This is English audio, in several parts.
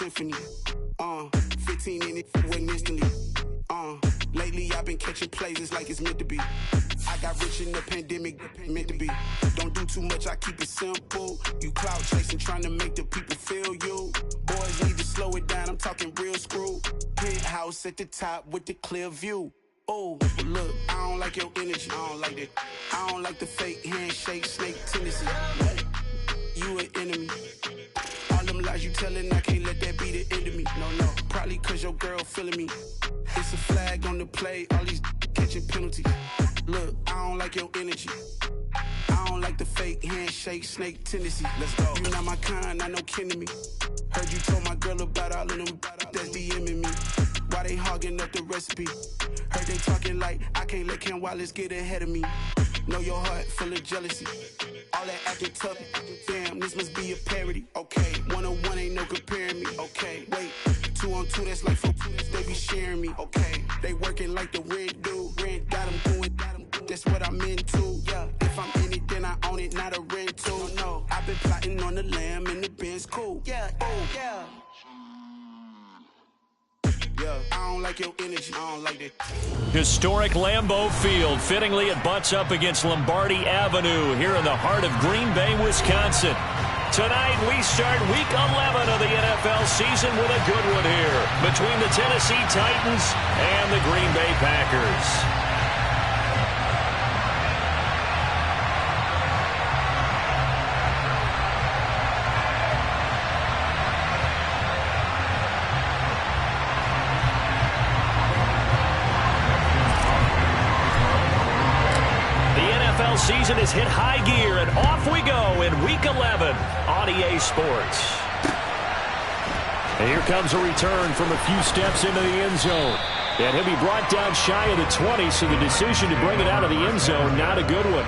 symphony. 15 in it went instantly. Lately I've been catching plays, it's like it's meant to be. I got rich in the pandemic, meant to be. Don't do too much, I keep it simple. You clout chasing, trying to make the people feel you. Boys need to slow it down, I'm talking real screw. Penthouse at the top with the clear view. Oh, look, I don't like your energy, I don't like that. I don't like the fake handshake, snake tendency. You an enemy. All them lies you telling, I can't let that be the end of me. No, probably cause your girl feeling me. It's a flag on the play, all these catching penalties. Look, I don't like your energy. I don't like the fake handshake, snake tendency. Let's go. You not my kind, I know kin to me. Heard you told my girl about all of them that's DMing me. Why they hogging up the recipe? Heard they talking like I can't let Ken Wallace get ahead of me. Know your heart full of jealousy. All that acting tough, damn, this must be a parody. Okay, 1-on-1 ain't no comparing me. Okay, wait, 2-on-2, that's like 4, they be sharing me. Okay, they working like the rent dude. Rent got them doing, that's what I'm into. Yeah, if I'm in it, then I own it, not a rental. No, I've been plotting on the lamb and the Benz cool. Yeah, oh, yeah. I don't like your energy. I don't like that. Historic Lambeau Field. Fittingly, it butts up against Lombardi Avenue here in the heart of Green Bay, Wisconsin. Tonight, we start Week 11 of the NFL season with a good one here between the Tennessee Titans and the Green Bay Packers. Season is hit high gear, and off we go in Week 11 on EA Sports. And here comes a return from a few steps into the end zone. And he'll be brought down shy of the 20, so the decision to bring it out of the end zone, not a good one.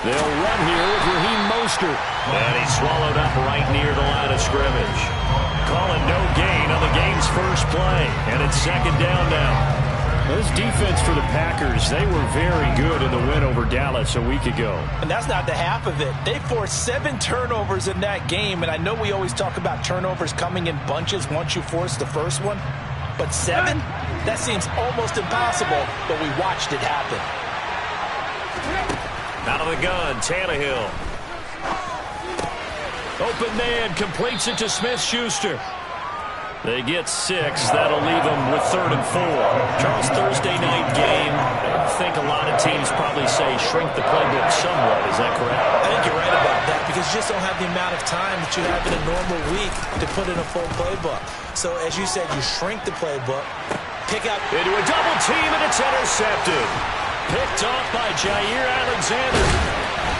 They'll run here with Raheem Mostert. And he's swallowed up right near the line of scrimmage. Calling no gain on the game's first play. And it's second down now. This defense for the Packers, they were very good in the win over Dallas a week ago. And that's not the half of it. They forced 7 turnovers in that game. And I know we always talk about turnovers coming in bunches once you force the first one. But 7? That seems almost impossible. But we watched it happen. Out of the gun, Tannehill. Open man, completes it to Smith-Schuster. They get 6. That'll leave them with 3rd and 4. Charles, Thursday night game. I think a lot of teams probably say shrink the playbook somewhat. Is that correct? I think you're right about that because you just don't have the amount of time that you have in a normal week to put in a full playbook. So, as you said, you shrink the playbook, pick out into a double team, and it's intercepted. Picked off by Jair Alexander.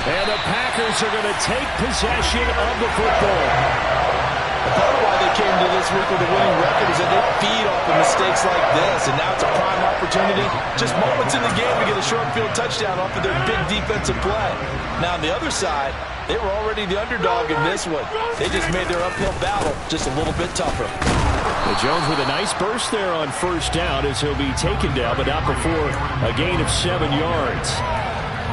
And the Packers are going to take possession of the football. Part of why they came to this week with a winning record is that they feed off of mistakes like this. And now it's a prime opportunity, just moments in the game, to get a short field touchdown off of their big defensive play. Now on the other side, they were already the underdog in this one. They just made their uphill battle just a little bit tougher. Jones with a nice burst there on first down as he'll be taken down, but not before a gain of 7 yards.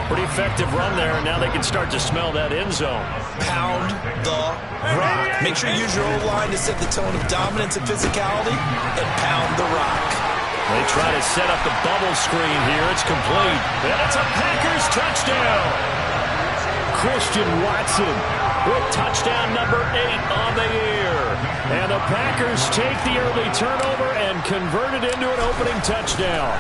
Pretty effective run there, and now they can start to smell that end zone. Pound the rock. Make sure you use your O-line to set the tone of dominance and physicality, and pound the rock. They try to set up the bubble screen here. It's complete. And it's a Packers touchdown. Christian Watson with touchdown number 8 on the year. And the Packers take the early turnover and convert it into an opening touchdown.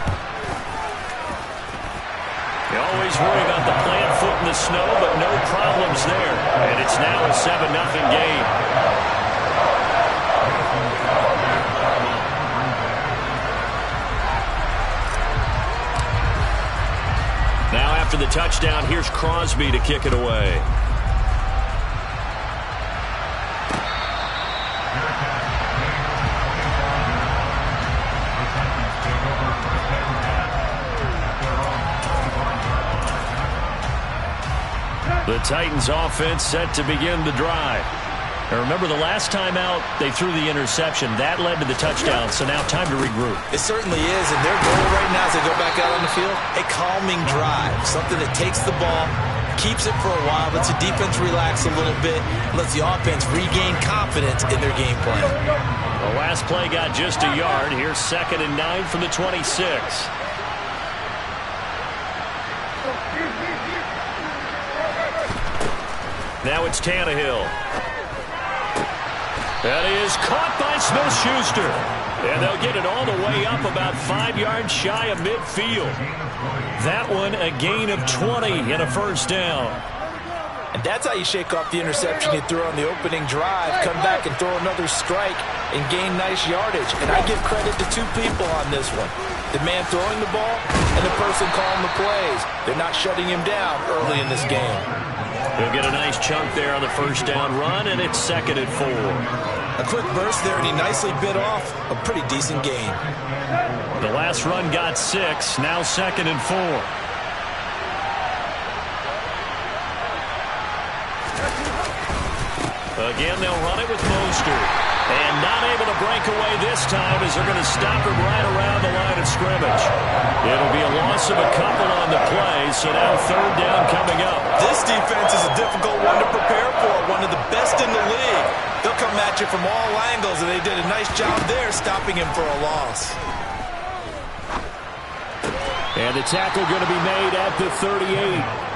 You always worry about the plant foot in the snow, but no problems there. And it's now a 7-0 game. Now after the touchdown, here's Crosby to kick it away. The Titans offense set to begin the drive. And remember, the last time out, they threw the interception. That led to the touchdown, so now time to regroup. It certainly is, and their goal right now as they go back out on the field, a calming drive, something that takes the ball, keeps it for a while, lets the defense relax a little bit, lets the offense regain confidence in their game plan. The last play got just a yard. Here's 2nd and 9 from the 26. Now it's Tannehill. That is caught by Smith-Schuster. And they'll get it all the way up about 5 yards shy of midfield. That one a gain of 20 and a first down. And that's how you shake off the interception you threw on the opening drive, come back and throw another strike and gain nice yardage. And I give credit to two people on this one. The man throwing the ball and the person calling the plays. They're not shutting him down early in this game. He'll get a nice chunk there on the first down run, and it's 2nd and 4. A quick burst there, and he nicely bit off a pretty decent gain. The last run got 6, now 2nd and 4. Again, they'll run it with Mostert. And not able to break away this time as they're going to stop him right around the line of scrimmage. It'll be a loss of a couple on the play, so now 3rd down coming up. This defense is a difficult one to prepare for, one of the best in the league. They'll come at you from all angles, and they did a nice job there stopping him for a loss. And the tackle going to be made at the 38.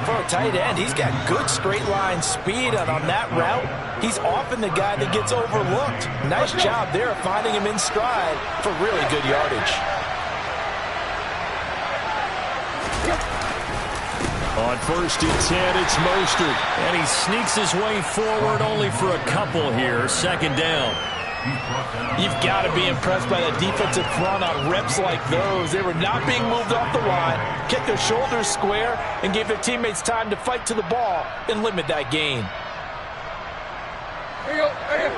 For a tight end, he's got good straight line speed, and on that route, he's often the guy that gets overlooked. Nice job there of finding him in stride for really good yardage. On 1st and 10, it's Mostert. And he sneaks his way forward only for a couple here. 2nd down. You've got to be impressed by the defensive front on reps like those. They were not being moved off the line, kept their shoulders square, and gave their teammates time to fight to the ball and limit that gain. Here you go. Right here.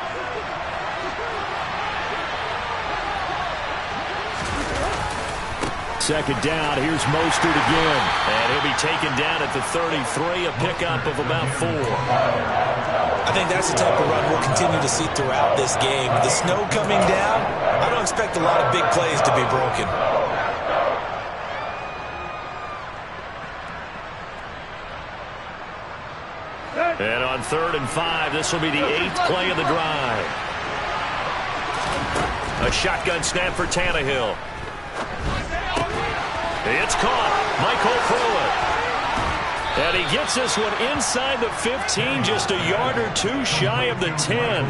2nd down. Here's Mostert again. And he'll be taken down at the 33, a pickup of about 4. I think that's the type of run we'll continue to see throughout this game. With the snow coming down, I don't expect a lot of big plays to be broken. And on 3rd and 5, this will be the 8th play of the drive. A shotgun snap for Tannehill. It's caught. Michael Pruitt. And he gets this one inside the 15, just a yard or two shy of the 10.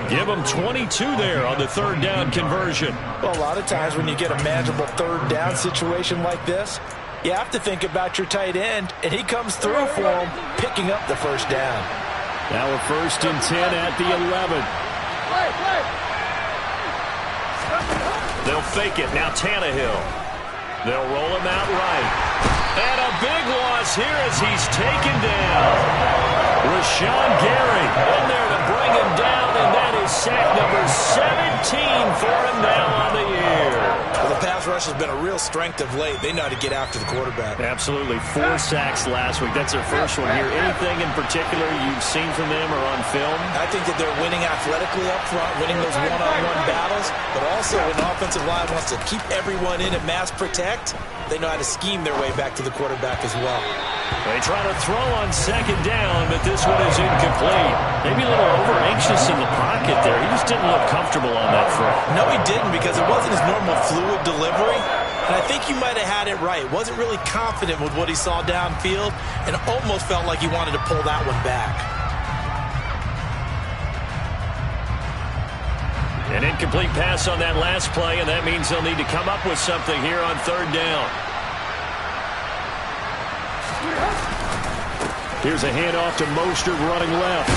Give him 22 there on the 3rd down conversion. Well, a lot of times when you get a manageable 3rd down situation like this, you have to think about your tight end, and he comes through for him, picking up the first down. Now a 1st and 10 at the 11. They'll fake it. Now Tannehill. They'll roll him out right. And a big loss here as he's taken down. Rashawn Gary in there to bring him down, and that is sack number 17 for him now on the year. Well, the pass rush has been a real strength of late. They know how to get after the quarterback. Absolutely. 4 sacks last week. That's their first one here. Anything in particular you've seen from them or on film? I think that they're winning athletically up front, winning those one-on-one battles, but also when the offensive line wants to keep everyone in and mass protect, they know how to scheme their way back to the quarterback as well. They try to throw on 2nd down, but this one is incomplete. Maybe a little over-anxious in the pocket there. He just didn't look comfortable on that throw. No, he didn't, because it wasn't his normal fluid delivery. And I think you might have had it right. Wasn't really confident with what he saw downfield, and almost felt like he wanted to pull that one back. An incomplete pass on that last play, and that means they'll need to come up with something here on 3rd down. Here's a handoff to Mostert running left.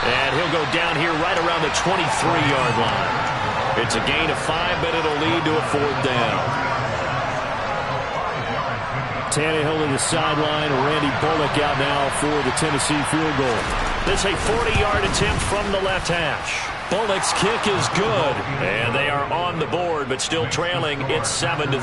And he'll go down here right around the 23-yard line. It's a gain of 5, but it'll lead to a 4th down. Tannehill to the sideline. Randy Bullock out now for the Tennessee field goal. It's a 40-yard attempt from the left hash. Bullock's kick is good, and they are on the board, but still trailing. It's 7-3.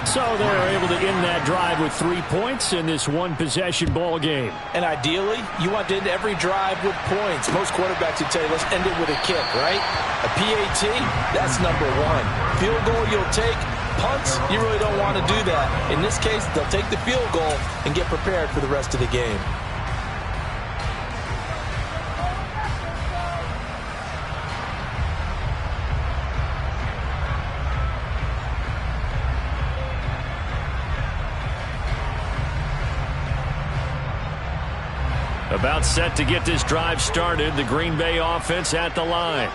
So they're able to end that drive with 3 points in this one-possession ball game. And ideally, you want to end every drive with points. Most quarterbacks would tell you, let's end it with a kick, right? A PAT, that's number one. Field goal you'll take. Punts, you really don't want to do that. In this case, they'll take the field goal and get prepared for the rest of the game. About set to get this drive started, the Green Bay offense at the line.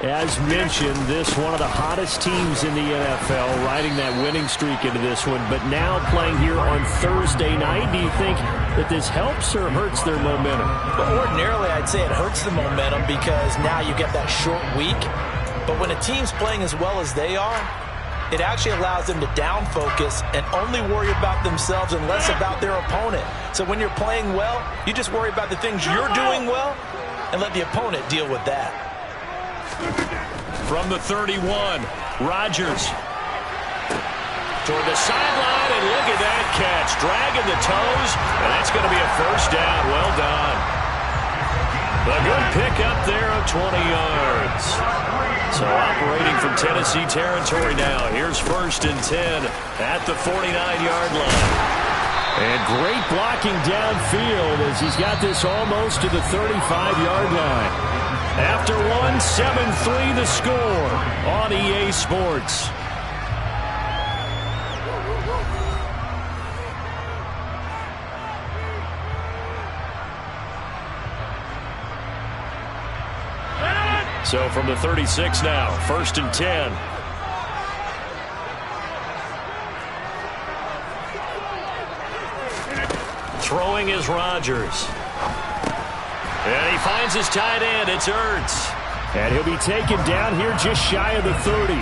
As mentioned, this one of the hottest teams in the NFL, riding that winning streak into this one, but now playing here on Thursday night. Do you think that this helps or hurts their momentum? Well, ordinarily, I'd say it hurts the momentum because now you get that short week. But when a team's playing as well as they are, it actually allows them to down focus and only worry about themselves and less about their opponent. So when you're playing well, you just worry about the things you're doing well and let the opponent deal with that. From the 31, Rodgers toward the sideline, and look at that catch. Dragging the toes, and that's going to be a first down. Well done. A good pickup there of 20 yards. So operating from Tennessee territory now. Here's 1st and 10 at the 49-yard line. And great blocking downfield as he's got this almost to the 35-yard line. After one, 7-3 the score on EA Sports. So from the 36 now, 1st and 10. Throwing is Rodgers. And he finds his tight end. It's Ertz. And he'll be taken down here just shy of the 30.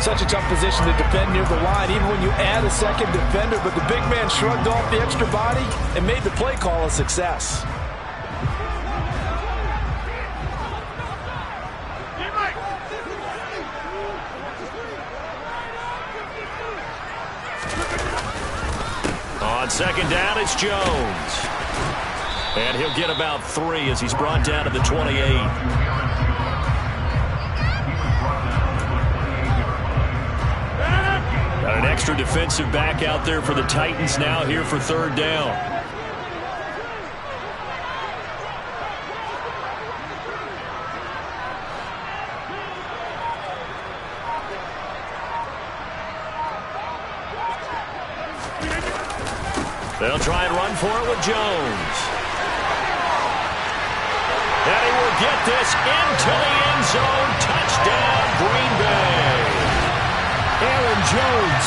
Such a tough position to defend near the line, even when you add a second defender. But the big man shrugged off the extra body and made the play call a success. On 2nd down, it's Jones. And he'll get about 3 as he's brought down to the 28. Got an extra defensive back out there for the Titans now here for 3rd down. They'll try and run for it with Jones. And he will get this into the end zone. Touchdown, Green Bay. Aaron Jones,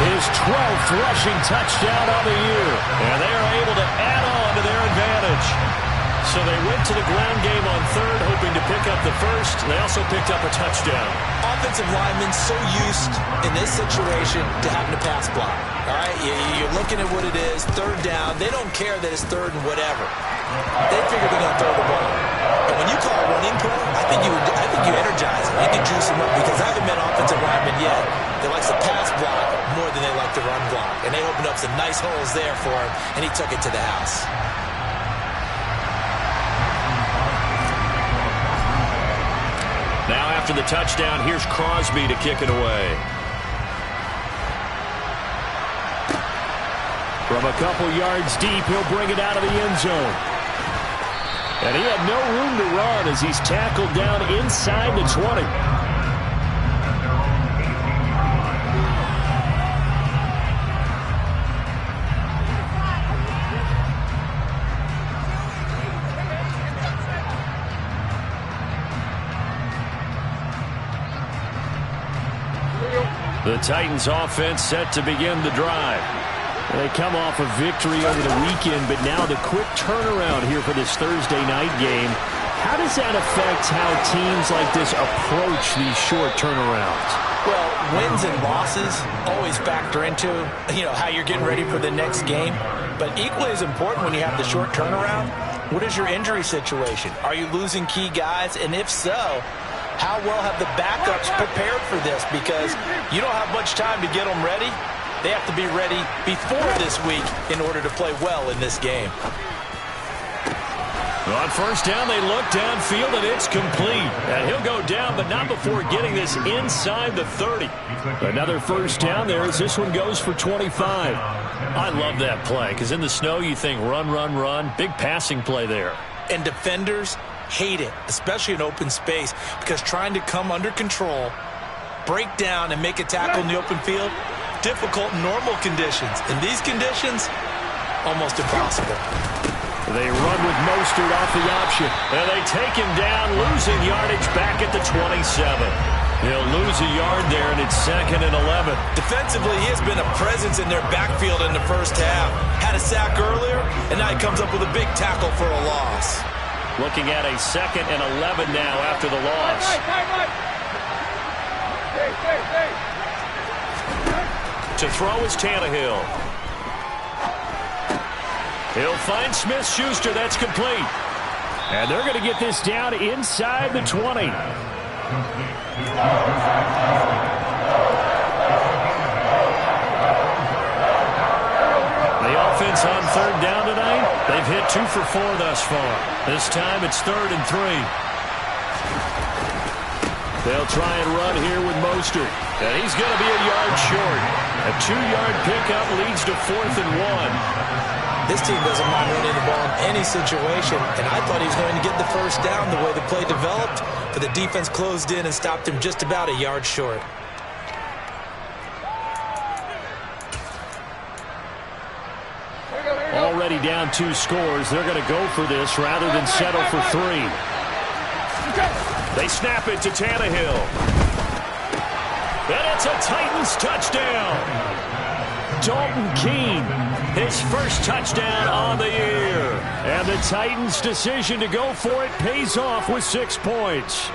his 12th rushing touchdown of the year. And they are able to add on to their advantage. So they went to the ground game on 3rd, hoping to pick up the 1st. They also picked up a touchdown. Offensive linemen so used in this situation to having to pass block. All right, you're looking at what it is, 3rd down. They don't care that it's 3rd and whatever. They figure they're going to throw the ball. And when you call a running play, I think you energize them. You can juice them up because I haven't met offensive linemen yet that likes to pass block more than they like to run block. And they opened up some nice holes there for him, and he took it to the house. Now after the touchdown, here's Crosby to kick it away. From a couple yards deep, he'll bring it out of the end zone. And he had no room to run as he's tackled down inside the 20. The Titans offense set to begin the drive. They come off a victory over the weekend, but now the quick turnaround here for this Thursday night game. How does that affect how teams like this approach these short turnarounds? Well, wins and losses always factor into, how you're getting ready for the next game. But equally as important when you have the short turnaround, what is your injury situation? Are you losing key guys? And if so, How well have the backups prepared for this? Because you don't have much time to get them ready. They have to be ready before this week in order to play well in this game. On first down, they look downfield, and it's complete. And he'll go down, but not before getting this inside the 30. Another first down there as this one goes for 25. I love that play because in the snow you think run, run, run. Big passing play there. And defenders hate it, especially in open space, because trying to come under control, break down, and make a tackle in the open field, difficult in normal conditions. In these conditions, almost impossible. They run with Mostert off the option. And they take him down, losing yardage back at the 27. He'll lose a yard there, and it's 2nd and 11. Defensively, he has been a presence in their backfield in the first half. Had a sack earlier, and now he comes up with a big tackle for a loss. Looking at a 2nd and 11 now after the loss. To throw is Tannehill. He'll find Smith-Schuster. That's complete. And they're going to get this down inside the 20. The offense on third down tonight, they've hit 2 for 4 thus far. This time it's 3rd and 3. They'll try and run here with Mostert. And he's going to be a yard short. A 2-yard pickup leads to 4th and 1. This team doesn't mind running the ball in any situation, and I thought he was going to get the first down the way the play developed, but the defense closed in and stopped him just about a yard short. Already down 2 scores. They're going to go for this rather than settle for 3. They snap it to Tannehill. And it's a Titans touchdown. Dalton Keene, his first touchdown on the year. And the Titans' decision to go for it pays off with 6 points.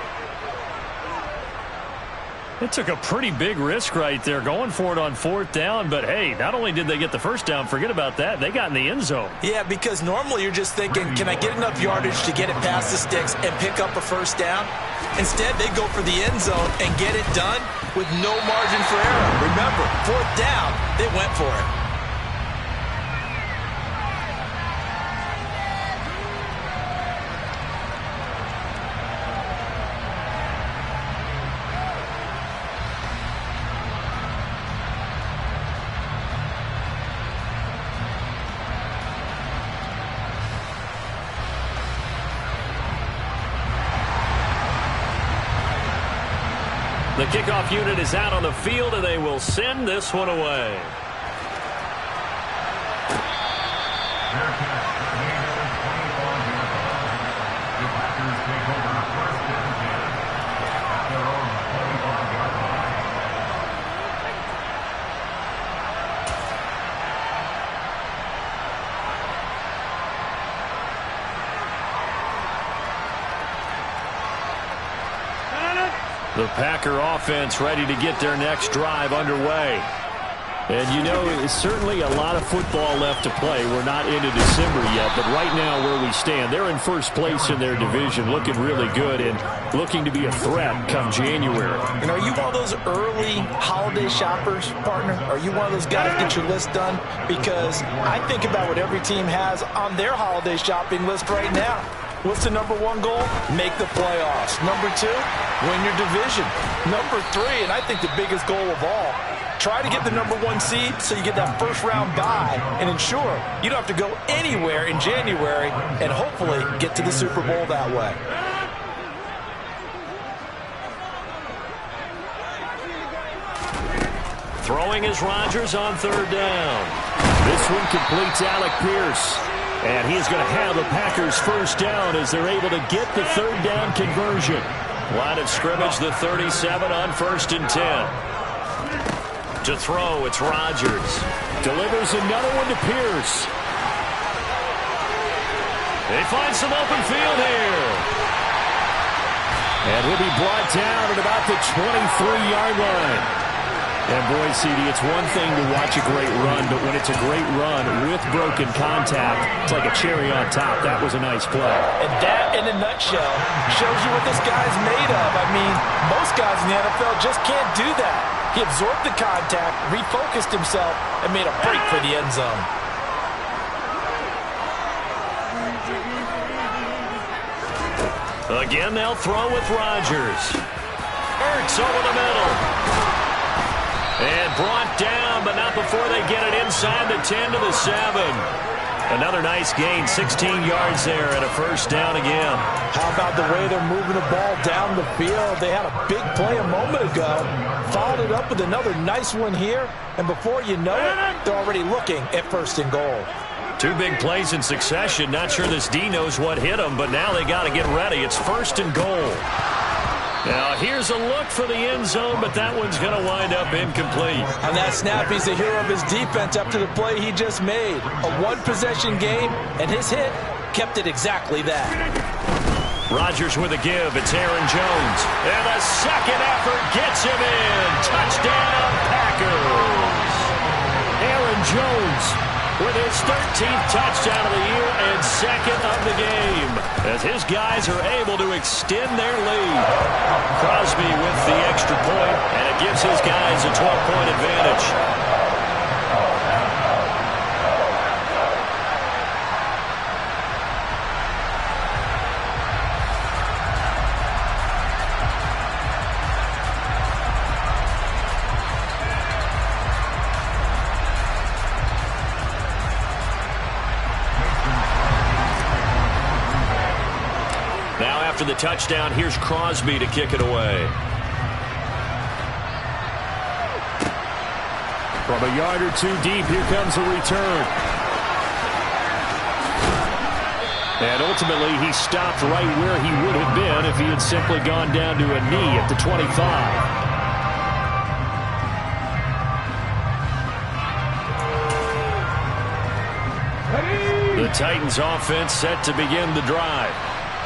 It took a pretty big risk right there going for it on 4th down. But, hey, not only did they get the first down, forget about that, they got in the end zone. Yeah, because normally you're just thinking, can I get enough yardage to get it past the sticks and pick up a first down? Instead, they go for the end zone and get it done with no margin for error. Remember, 4th down, they went for it. The kickoff unit is out on the field, and they will send this one away. The Packer offense ready to get their next drive underway. And, you know, it's certainly a lot of football left to play. We're not into December yet, but right now where we stand, they're in first place in their division, looking really good and looking to be a threat come January. And are you one of those early holiday shoppers, partner? Are you one of those guys get your list done? Because I think about what every team has on their holiday shopping list right now. What's the number 1 goal? Make the playoffs. Number 2, win your division. Number 3, and I think the biggest goal of all, try to get the number 1 seed so you get that first-round bye and ensure you don't have to go anywhere in January and hopefully get to the Super Bowl that way. Throwing is Rodgers on 3rd down. This one completes Alec Pierce. And he's going to have the Packers first down as they're able to get the 3rd down conversion. Line of scrimmage, the 37 on 1st and 10. To throw, it's Rodgers. Delivers another one to Pierce. They find some open field here. And he'll be brought down at about the 23-yard line. And boy, CD, it's one thing to watch a great run, but when it's a great run with broken contact, it's like a cherry on top. That was a nice play. And that, in a nutshell, shows you what this guy's made of. I mean, most guys in the NFL just can't do that. He absorbed the contact, refocused himself, and made a break for the end zone. Again, they'll throw with Rodgers. Ertz over the middle. And brought down, but not before they get it inside the 10 to the 7. Another nice gain, 16 yards there, and a first down again. How about the way they're moving the ball down the field? They had a big play a moment ago, followed it up with another nice one here, and before you know it, they're already looking at first and goal. Two big plays in succession. Not sure this D knows what hit them, but now they got to get ready. It's first and goal. Now, here's a look for the end zone, but that one's going to wind up incomplete. On that snap, he's the hero of his defense up to the play he just made. A one-possession game, and his hit kept it exactly that. Rodgers with a give. It's Aaron Jones. And a second effort gets him in. Touchdown, Packers. Aaron Jones with his 13th touchdown of the year and second of the game, as his guys are able to extend their lead. Crosby with the extra point, and it gives his guys a 12-point advantage. After the touchdown, here's Crosby to kick it away. From a yard or two deep, here comes the return. And ultimately, he stopped right where he would have been if he had simply gone down to a knee at the 25. The Titans offense set to begin the drive.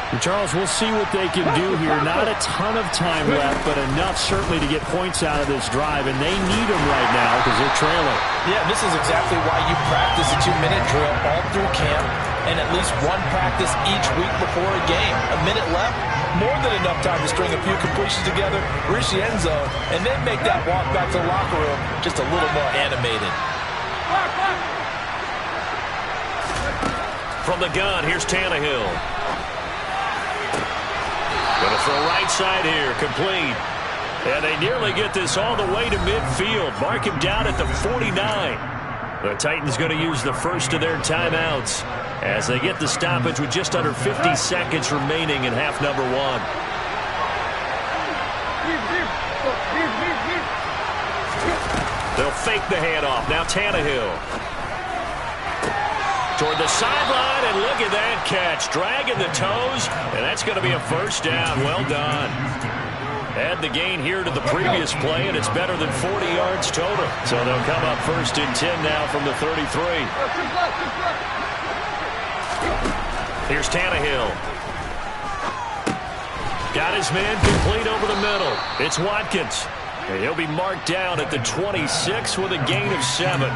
And Charles, we'll see what they can do here. Not a ton of time left, but enough certainly to get points out of this drive, and they need them right now because they're trailing. Yeah, this is exactly why you practice a 2-minute drill all through camp and at least one practice each week before a game. A minute left, more than enough time to string a few completions together, reach the end zone, and then make that walk back to the locker room just a little more animated. From the gun, here's Tannehill. Going to throw right side here, complete. And they nearly get this all the way to midfield. Mark him down at the 49. The Titans going to use the first of their timeouts as they get the stoppage with just under 50 seconds remaining in half number one. They'll fake the handoff. Now Tannehill. Toward the sideline, and look at that catch. Dragging the toes, and that's going to be a first down. Well done. Add the gain here to the previous play, and it's better than 40 yards total. So they'll come up first and 10 now from the 33. Here's Tannehill. Got his man complete over the middle. It's Watkins. And he'll be marked down at the 26 with a gain of 7.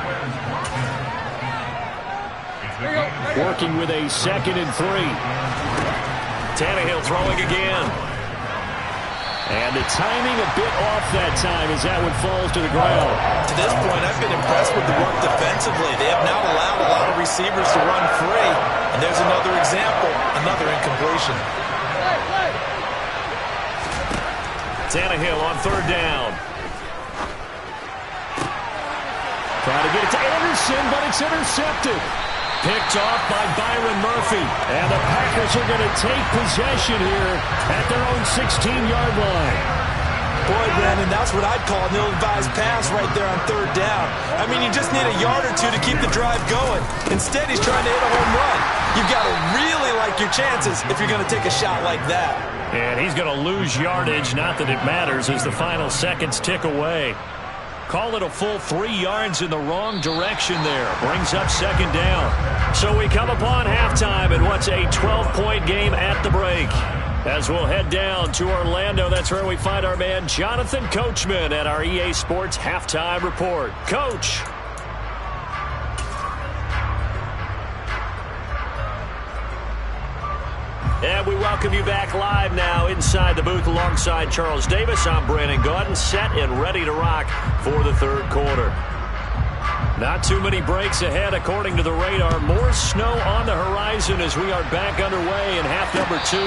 Working with a 2nd and 3. Tannehill throwing again. And the timing a bit off that time as that one falls to the ground. To this point, I've been impressed with the work defensively. They have now allowed a lot of receivers to run free. And there's another example, another incompletion. Tannehill on 3rd down. Trying to get it to Anderson, but it's intercepted. Picked off by Byron Murphy. And the Packers are going to take possession here at their own 16-yard line. Boy, Brandon, that's what I'd call an ill-advised pass right there on 3rd down. I mean, you just need a yard or two to keep the drive going. Instead, he's trying to hit a home run. You've got to really like your chances if you're going to take a shot like that. And he's going to lose yardage. Not that it matters as the final seconds tick away. Call it a full 3 yards in the wrong direction there. Brings up 2nd down. So we come upon halftime, and what's a 12-point game at the break. As we'll head down to Orlando, that's where we find our man Jonathan Coachman at our EA Sports Halftime Report. Coach. And we welcome you back live now inside the booth alongside Charles Davis. I'm Brandon Gaudin, set and ready to rock for the third quarter. Not too many breaks ahead according to the radar. More snow on the horizon as we are back underway in half number 2.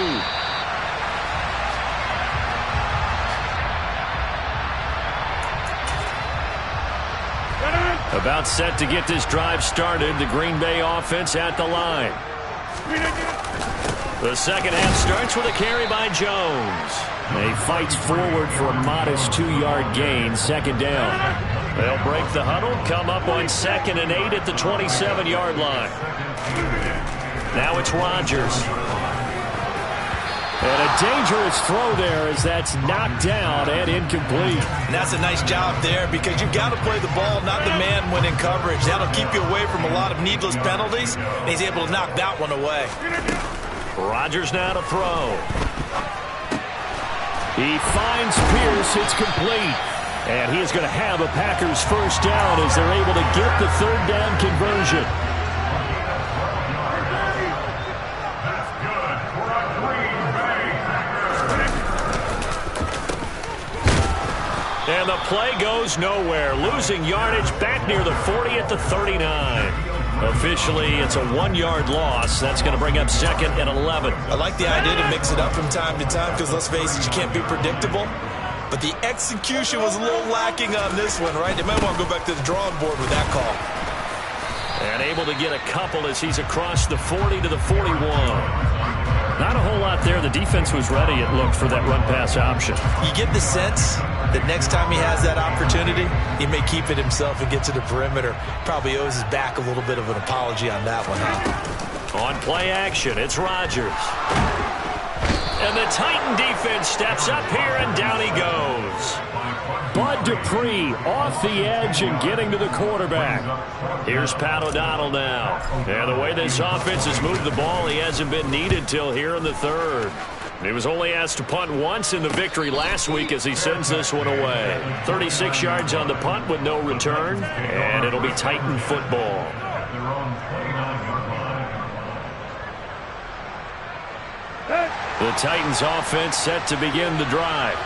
About set to get this drive started. The Green Bay offense at the line. The second half starts with a carry by Jones. He fights forward for a modest 2-yard gain, second down. They'll break the huddle, come up on 2nd and 8 at the 27-yard line. Now it's Rodgers. And a dangerous throw there as that's knocked down and incomplete. And that's a nice job there because you've got to play the ball, not the man when in coverage. That'll keep you away from a lot of needless penalties, and he's able to knock that one away. Rodgers now to throw. He finds Pierce. It's complete. And he is going to have a Packers first down as they're able to get the third down conversion. And the play goes nowhere. Losing yardage back near the 40 at the 39. Officially, it's a 1-yard loss. That's going to bring up 2nd and 11. I like the idea to mix it up from time to time because, let's face it, you can't be predictable. But the execution was a little lacking on this one, right? They might want to go back to the drawing board with that call. And able to get a couple as he's across the 40 to the 41. Not a whole lot there. The defense was ready, it looked, for that run-pass option. You get the sense that next time he has that opportunity, he may keep it himself and get to the perimeter. Probably owes his back a little bit of an apology on that one, huh? On play action, it's Rodgers. And the Titan defense steps up here, and down he goes. Bud Dupree off the edge and getting to the quarterback. Here's Pat O'Donnell now. And the way this offense has moved the ball, he hasn't been needed till here in the third. He was only asked to punt once in the victory last week as he sends this one away. 36 yards on the punt with no return, and it'll be Titan football. The Titans offense set to begin the drive.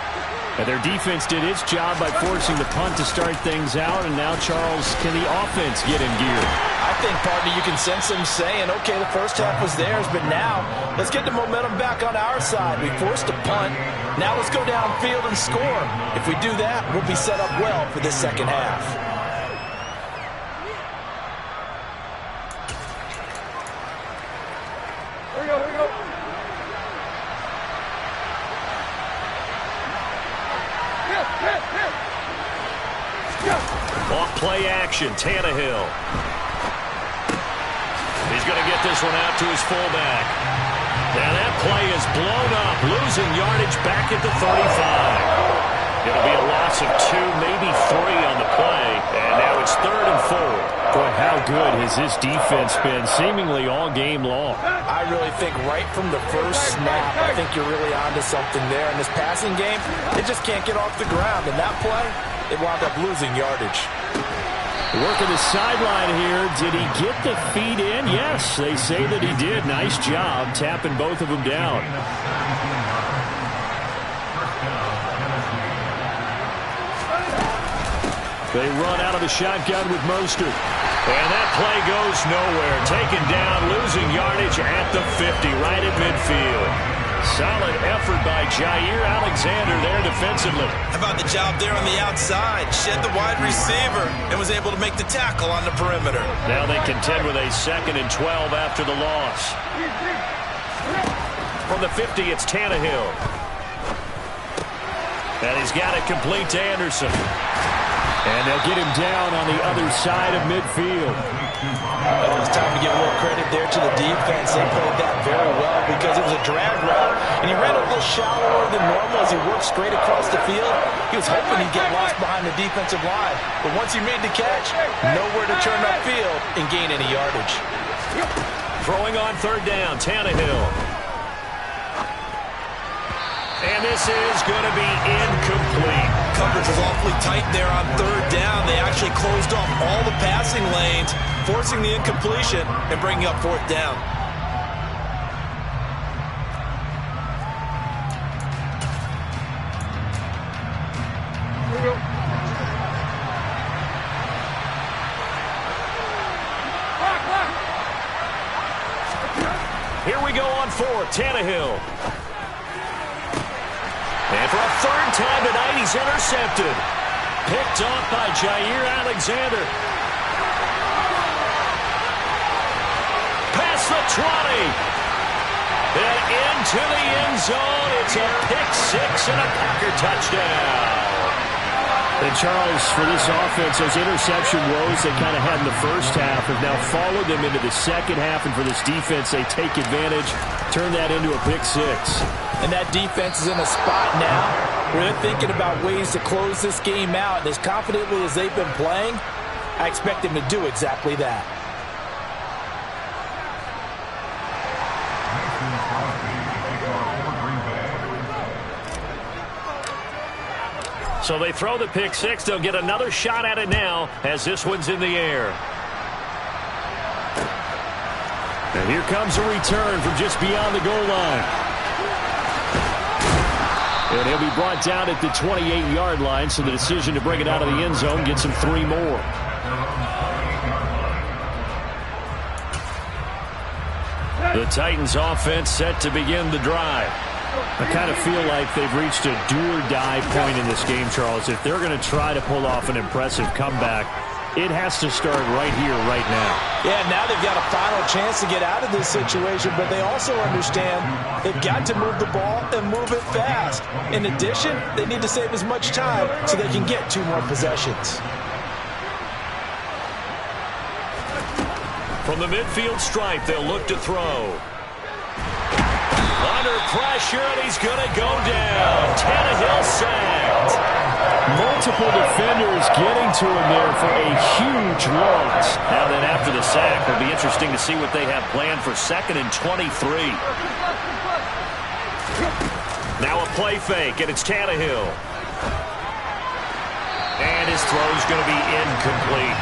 And their defense did its job by forcing the punt to start things out. And now, Charles, can the offense get in gear? I think, partner, you can sense them saying, okay, the first half was theirs, but now let's get the momentum back on our side. We forced a punt. Now let's go downfield and score. If we do that, we'll be set up well for this second half. Here we go, here we go. Off play action, Tannehill. He's going to get this one out to his fullback. And that play is blown up, losing yardage back at the 35. It'll be a loss of 2, maybe 3 on the play. And now it's 3rd and 4. Boy, how good has this defense been seemingly all game long? I really think right from the first snap, I think you're really onto something there. In this passing game, they just can't get off the ground. And that play, they wound up losing yardage. Working the sideline here. Did he get the feet in? Yes, they say that he did. Nice job tapping both of them down. They run out of the shotgun with Mostert. And that play goes nowhere. Taken down, losing yardage at the 50, right at midfield. Solid effort by Jair Alexander there defensively. How about the job there on the outside? Shed the wide receiver and was able to make the tackle on the perimeter. Now they contend with a 2nd and 12 after the loss. From the 50, it's Tannehill. And he's got it complete to Anderson. And they'll get him down on the other side of midfield. It was time to give a little credit there to the defense. They played that very well because it was a drag route, and he ran a little shallower than normal as he worked straight across the field. He was hoping he'd get lost behind the defensive line, but once he made the catch, nowhere to turn upfield and gain any yardage. Throwing on third down, Tannehill. And this is going to be incomplete. Coverage was awfully tight there on third down. They actually closed off all the passing lanes, forcing the incompletion and bringing up fourth down. Here we go on fourth, Tannehill. And for a third time tonight, he's intercepted. Picked off by Jair Alexander. Past the 20. And into the end zone. It's a pick six and a Packer touchdown. And Charles, for this offense, those interception woes they kind of had in the first half have now followed them into the second half. And for this defense, they take advantage, turn that into a pick six. And that defense is in a spot now where they're thinking about ways to close this game out. And as confidently as they've been playing, I expect them to do exactly that. So they throw the pick six. They'll get another shot at it now as this one's in the air. And here comes a return from just beyond the goal line. And he'll be brought down at the 28-yard line, so the decision to bring it out of the end zone gets him 3 more. The Titans offense set to begin the drive. I kind of feel like they've reached a do-or-die point in this game, Charles. If they're going to try to pull off an impressive comeback, it has to start right here, right now. Yeah, now they've got a final chance to get out of this situation, but they also understand they've got to move the ball and move it fast. In addition, they need to save as much time so they can get 2 more possessions. From the midfield stripe, they'll look to throw. Under pressure, and he's going to go down. Tannehill sacked. Multiple defenders getting to him there for a huge loss. Now then, after the sack, it'll be interesting to see what they have planned for 2nd and 23. Now a play fake, and it's Tannehill. And his throw's going to be incomplete.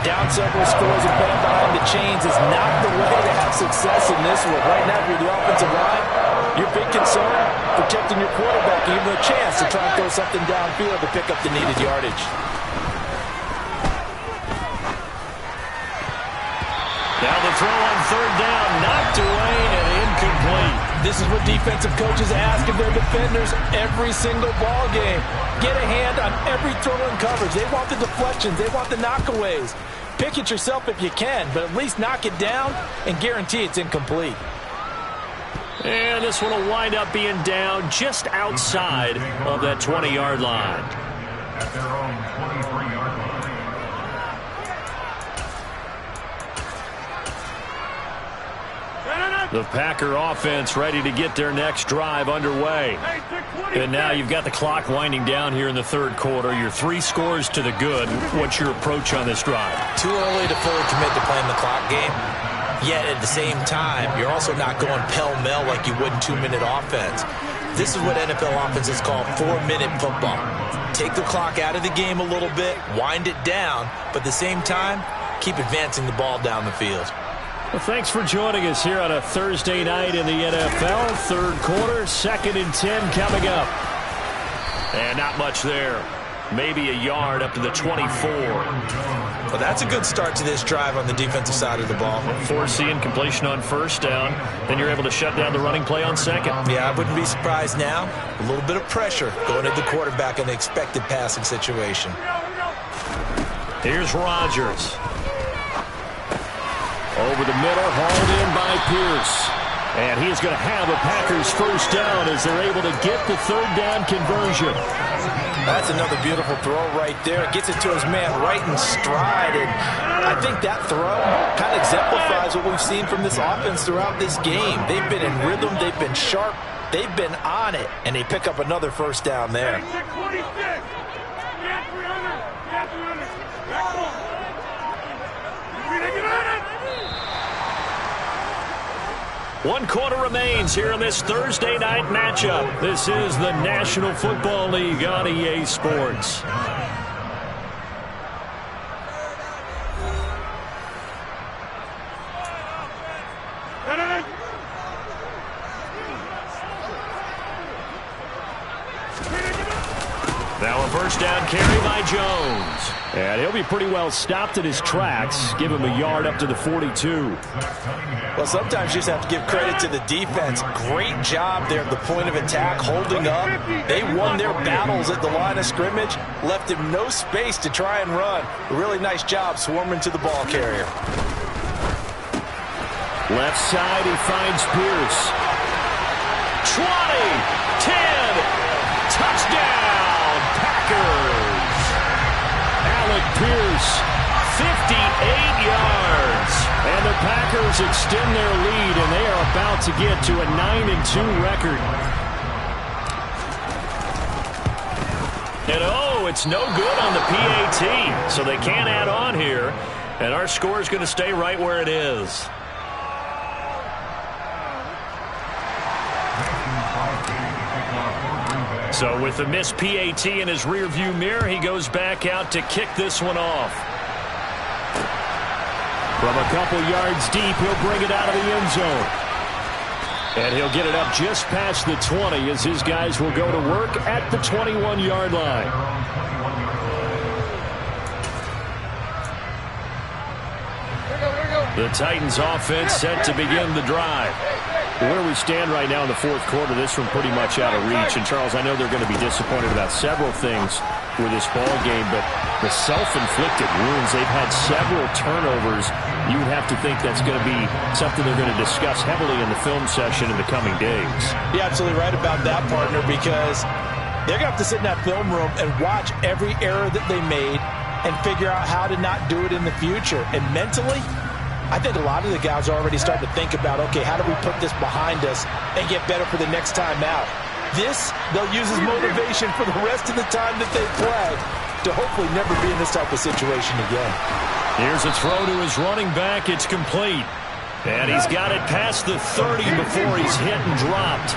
Down several scores and playing behind the chains is not the way to have success in this one. Right now, if you're the offensive line, your big concern, protecting your quarterback, and giving him a chance to try and throw something downfield to pick up the needed yardage. Now the throw on third down, knocked away and incomplete. This is what defensive coaches ask of their defenders every single ball game. Get a hand on every throw and coverage. They want the deflections. They want the knockaways. Pick it yourself if you can, but at least knock it down and guarantee it's incomplete. And this one will wind up being down just outside of that 20-yard line. At their own 23-yard line. The Packer offense ready to get their next drive underway. And now you've got the clock winding down here in the third quarter. Your 3 scores to the good. What's your approach on this drive? Too early to fully commit to playing the clock game. Yet at the same time, you're also not going pell-mell like you would in 2-minute offense. This is what NFL offenses call 4-minute football. Take the clock out of the game a little bit, wind it down, but at the same time, keep advancing the ball down the field. Well, thanks for joining us here on a Thursday night in the NFL. Third quarter, 2nd and 10 coming up. And not much there. Maybe a yard up to the 24. Well, that's a good start to this drive on the defensive side of the ball. Force the incompletion on first down. Then you're able to shut down the running play on second. Yeah, I wouldn't be surprised now. A little bit of pressure going at the quarterback in the expected passing situation. Here's Rodgers. Over the middle, hauled in by Pierce. And he's going to have a Packers first down as they're able to get the third down conversion. That's another beautiful throw right there. It gets it to his man right in stride. And I think that throw kind of exemplifies what we've seen from this offense throughout this game. They've been in rhythm. They've been sharp. They've been on it. And they pick up another first down there. 1 quarter remains here in this Thursday night matchup. This is the National Football League on EA Sports. Now a first down carry by Jones. And he'll be pretty well stopped in his tracks. Give him a yard up to the 42. Well, sometimes you just have to give credit to the defense. Great job there at the point of attack, holding up. They won their battles at the line of scrimmage, left him no space to try and run. A really nice job swarming to the ball carrier. Left side, he finds Pierce. 20, 10, touchdown, Packers. Alec Pierce, 58 yards. And the Packers extend their lead, and they are about to get to a 9-2 record. And oh, it's no good on the PAT, so they can't add on here. And our score is going to stay right where it is. So with the missed PAT in his rearview mirror, he goes back out to kick this one off. From a couple yards deep, he'll bring it out of the end zone. And he'll get it up just past the 20 as his guys will go to work at the 21-yard line. The Titans offense set to begin the drive. Where we stand right now in the fourth quarter, this one pretty much out of reach. And, Charles, I know they're going to be disappointed about several things with this ball game, but the self-inflicted wounds, they've had several turnovers. You would have to think that's going to be something they're going to discuss heavily in the film session in the coming days. You're absolutely right about that, partner, because they're going to have to sit in that film room and watch every error that they made and figure out how to not do it in the future. And mentally, I think a lot of the guys are already starting to think about, okay, how do we put this behind us and get better for the next time out? This, they'll use as motivation for the rest of the time that they play to hopefully never be in this type of situation again. Here's a throw to his running back. It's complete. And he's got it past the 30 before he's hit and dropped.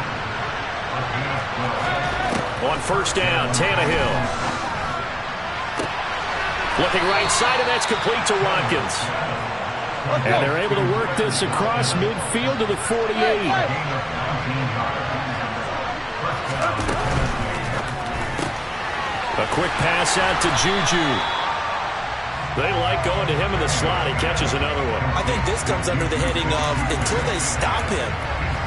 On first down, Tannehill. Looking right side, and that's complete to Watkins. And they're able to work this across midfield to the 48. A quick pass out to Juju. They like going to him in the slot. He catches another one. I think this comes under the heading of until they stop him,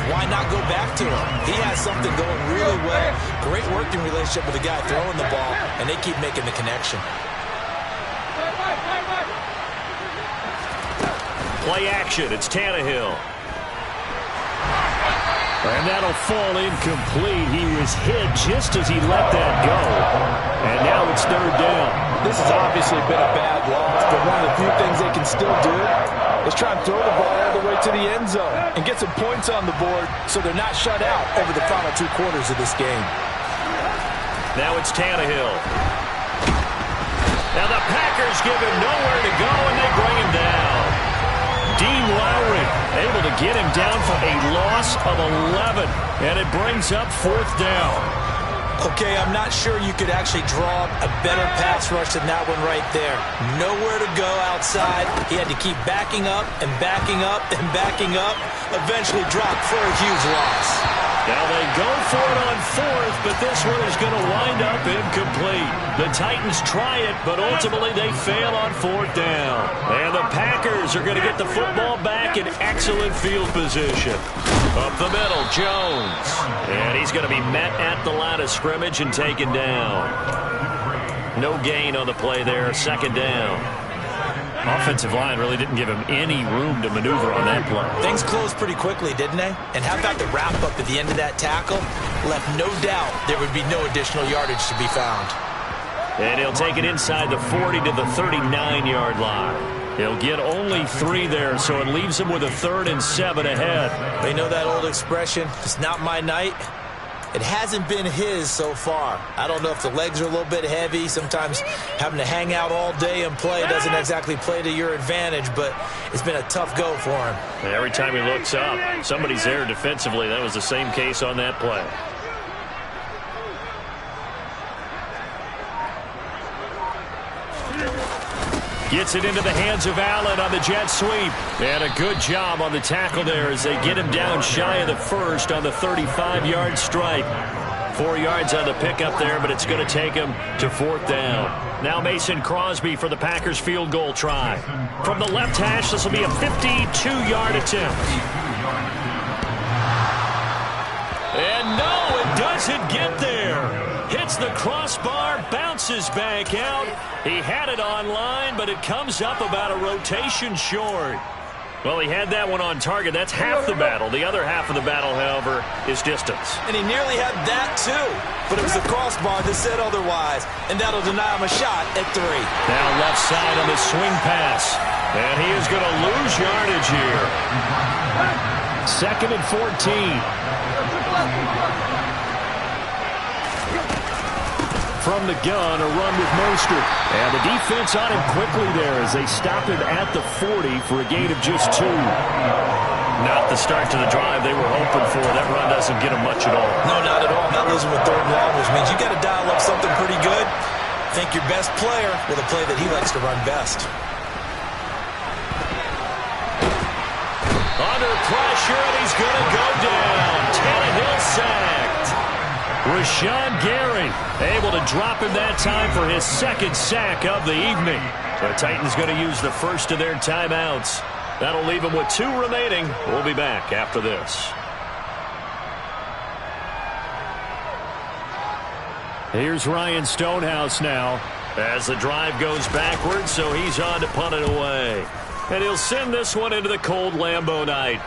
why not go back to him? He has something going really well. Great working relationship with the guy throwing the ball, and they keep making the connection. Play action. It's Tannehill. And that'll fall incomplete. He was hit just as he let that go. And now it's third down. This has obviously been a bad loss, but one of the few things they can still do is try and throw the ball all the way to the end zone and get some points on the board so they're not shut out over the final 2 quarters of this game. Now it's Tannehill. Now the Packers give him nowhere to go, and they bring him down. Dean Lowry able to get him down for a loss of 11, and it brings up fourth down. Okay, I'm not sure you could actually draw a better pass rush than that one right there. Nowhere to go outside. He had to keep backing up and backing up and backing up. Eventually dropped for a huge loss. Now they go for it on fourth, but this one is going to wind up incomplete. The Titans try it, but ultimately they fail on fourth down. And the Packers are going to get the football back in excellent field position. Up the middle, Jones. And he's going to be met at the line of scrimmage and taken down. No gain on the play there, second down. Offensive line really didn't give him any room to maneuver on that play. Things closed pretty quickly, didn't they? And how about the wrap-up at the end of that tackle? Left no doubt there would be no additional yardage to be found. And he'll take it inside the 40 to the 39-yard line. He'll get only 3 there, so it leaves him with a 3rd and 7 ahead. They know that old expression, it's not my night. It hasn't been his so far. I don't know if the legs are a little bit heavy. Sometimes having to hang out all day and play doesn't exactly play to your advantage, but it's been a tough go for him. Every time he looks up, somebody's there defensively. That was the same case on that play. Gets it into the hands of Allen on the jet sweep. And a good job on the tackle there as they get him down shy of the first on the 35-yard strike. 4 yards on the pickup there, but it's going to take him to 4th down. Now Mason Crosby for the Packers field goal try. From the left hash, this will be a 52-yard attempt. And no, it doesn't get there. Hits the crossbar, bounces back out. He had it online, but it comes up about a rotation short. Well, he had that one on target. That's half the battle. The other half of the battle, however, is distance. And he nearly had that, too. But it was the crossbar that said otherwise. And that'll deny him a shot at 3. Now left side on the swing pass. And he is going to lose yardage here. 2nd and 14. From the gun, a run with Mostert. And the defense on him quickly there as they stop him at the 40 for a gain of just 2. Not the start to the drive they were hoping for. That run doesn't get them much at all. No, not at all. Not losing with 3rd and long, which means you got to dial up something pretty good. Think your best player with a play that he likes to run best. Under pressure, and he's going to go down. Tannehill sacked. Rashawn Gary able to drop him that time for his 2nd sack of the evening. The Titans going to use the first of their timeouts. That'll leave them with 2 remaining. We'll be back after this. Here's Ryan Stonehouse now as the drive goes backwards, so he's on to punt it away. And he'll send this one into the cold Lambeau night.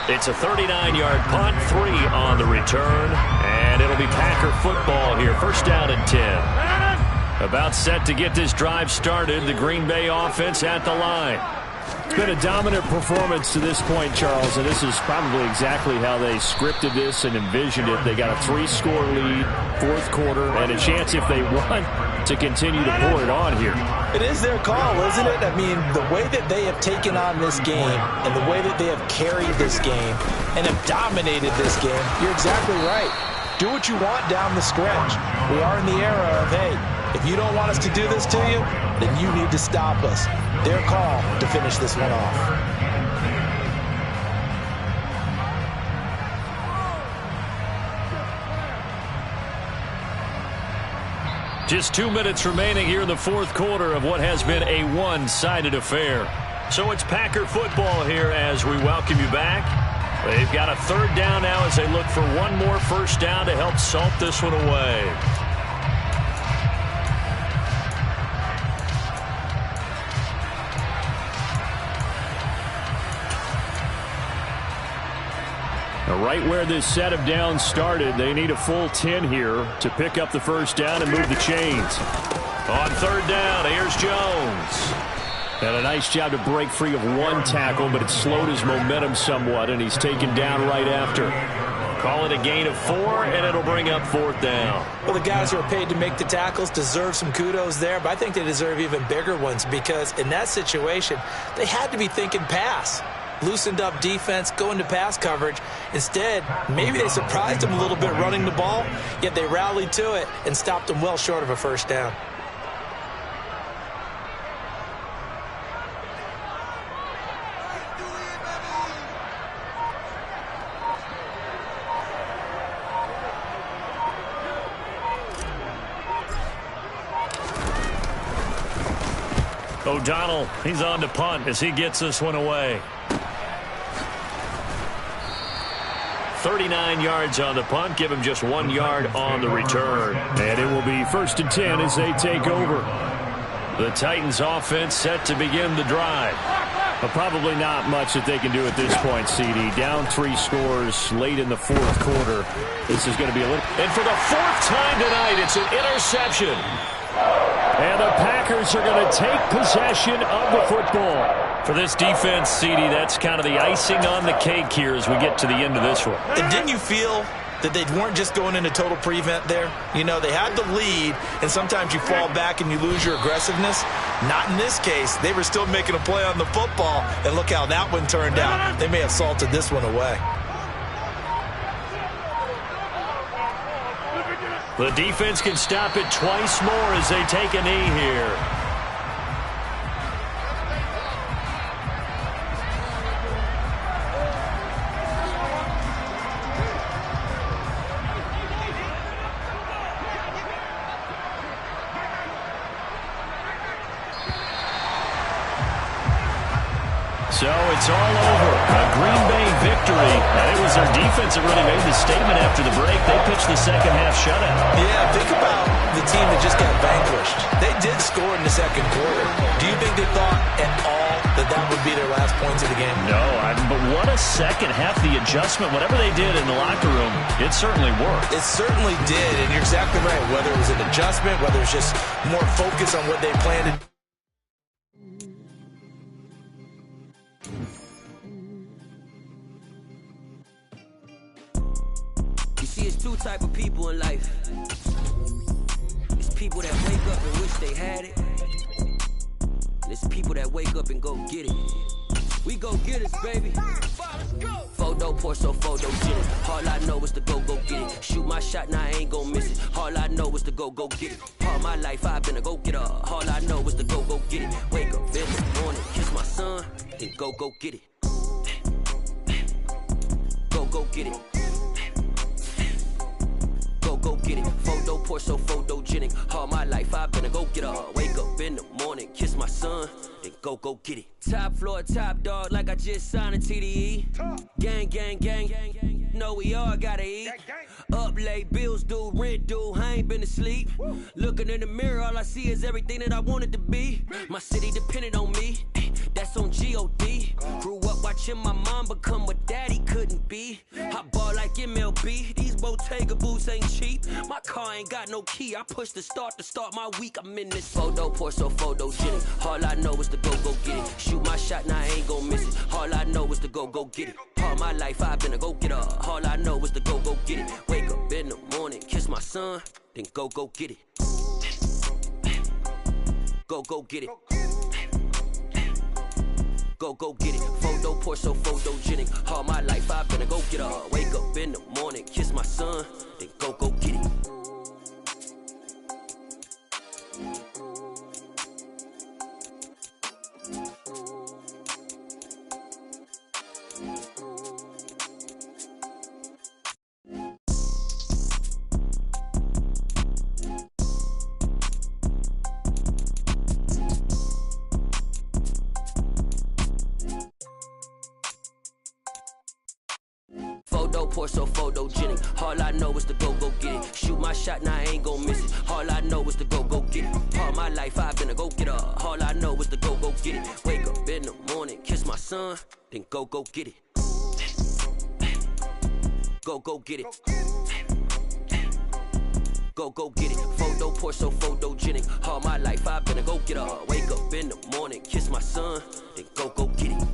It's a 39-yard punt, 3 on the return, and it'll be Packer football here. 1st down and 10. About set to get this drive started, the Green Bay offense at the line. It's been a dominant performance to this point, Charles, and this is probably exactly how they scripted this and envisioned it. They got a 3-score lead, 4th quarter, and a chance if they want to continue to pour it on here. It is their call, isn't it? I mean, the way that they have taken on this game and the way that they have carried this game and have dominated this game, you're exactly right. Do what you want down the stretch. We are in the era of, hey, if you don't want us to do this to you, then you need to stop us. Their call to finish this one off. Just 2 minutes remaining here in the 4th quarter of what has been a one-sided affair. So it's Packer football here as we welcome you back. They've got a 3rd down now as they look for one more 1st down to help salt this one away. Right where this set of downs started, they need a full 10 here to pick up the 1st down and move the chains. On 3rd down, here's Jones. And a nice job to break free of 1 tackle, but it slowed his momentum somewhat, and he's taken down right after. Call it a gain of 4, and it'll bring up 4th down. Well, the guys who are paid to make the tackles deserve some kudos there, but I think they deserve even bigger ones because in that situation, they had to be thinking pass. Loosened up defense, going to pass coverage. Instead, maybe they surprised them a little bit running the ball, yet they rallied to it and stopped them well short of a 1st down. O'Donnell, he's on to punt as he gets this one away. 39 yards on the punt, give him just 1 yard on the return. And it will be 1st and 10 as they take over. The Titans offense set to begin the drive. But probably not much that they can do at this point, CD. Down 3 scores late in the 4th quarter. This is going to be a little... And for the 4th time tonight, it's an interception. And the Packers are going to take possession of the football. For this defense, CD, that's kind of the icing on the cake here as we get to the end of this one. And didn't you feel that they weren't just going into total prevent there? You know, they had the lead, and sometimes you fall back and you lose your aggressiveness. Not in this case. They were still making a play on the football, and look how that one turned out. They may have salted this one away. The defense can stop it twice more as they take a knee here. So it's all over. A Green Bay victory. And it was their defense that really made the statement after the break. They pitched the second half shutout. Yeah, think about the team that just got vanquished. They did score in the second quarter. Do you think they thought at all that that would be their last points of the game? No, but what a second half. The adjustment, whatever they did in the locker room, it certainly worked. It certainly did, and you're exactly right. Whether it was an adjustment, whether it was just more focus on what they planned to do. It's two type of people in life. It's people that wake up and wish they had it. And it's people that wake up and go get it. We go get it, baby. Photo pour so photogenic. All I know is to go get it. Shoot my shot, now I ain't gon' miss it. All I know is to go get it. All my life I've been a go-getter. All I know is to go get it. Wake up in the morning, kiss my son, then go get it. Go get it. Go get it. Photo pour so photogenic. All my life I've been a go-getter. Wake up in the morning, kiss my son, then go get it. Top floor, top dog, like I just signed a TDE. Gang, gang, gang, gang, gang. Know we all gotta eat. Up late, bills due, rent due, I ain't been asleep. Looking in the mirror, all I see is everything that I wanted to be. My city depended on me, that's on G.O.D. Grew up watching my mom become what daddy couldn't be. I ball like MLB, these Bottega boots ain't cheap. My car ain't got no key, I push the start to start my week. I'm in this photo pour so photogenic. All I know is to go get it. Shoot my shot, now I ain't gon' miss it. All I know is to go get it. All my life I've been a go-getter. All I know is to go get it. Wake up in the morning, kiss my son, then go get it. Go get it. Go get it. Photo pour so photogenic. All my life I've been a go-getter. Wake up in the morning, kiss my son, then go get it. Photo pour so photogenic. All I know is to go get it. Shoot my shot, now I ain't gon' miss it. All I know is to go get it. All my life I've been a go-getter. All I know is to go get it. Wake up in the morning, kiss my son, then go get it. Go get it. Go get it. Photo pour so photogenic. All my life I've been a go-getter. Wake up in the morning, kiss my son, then go get it.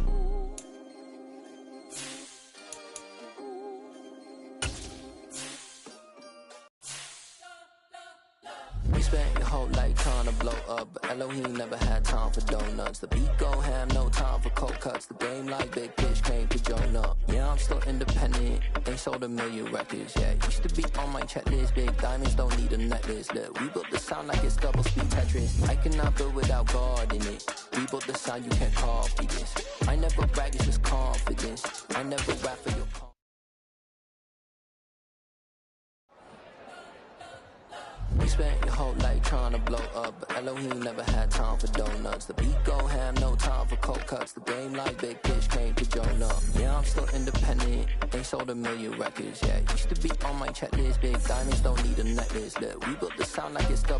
We spent your whole life trying to blow up, but Elohim never had time for donuts. The beat go ham, no time for cold cuts. The game like Big Fish came to join up. Yeah, I'm still independent, ain't sold a million records. Yeah, used to be on my checklist. Big diamonds don't need a necklace. Look, we built the sound like it's double speed Tetris. I cannot build without God in it. We built the sound, you can't copy this. I never brag, it's just confidence. I never rap for your We spent your whole life trying to blow up, but Elohim never had time for donuts. The beat go ham, no time for cold cuts. The game like Big Fish came to join up. Yeah, I'm still independent, ain't sold a million records. Yeah, used to be on my checklist. Big diamonds don't need a necklace. Look, we built the sound like it's double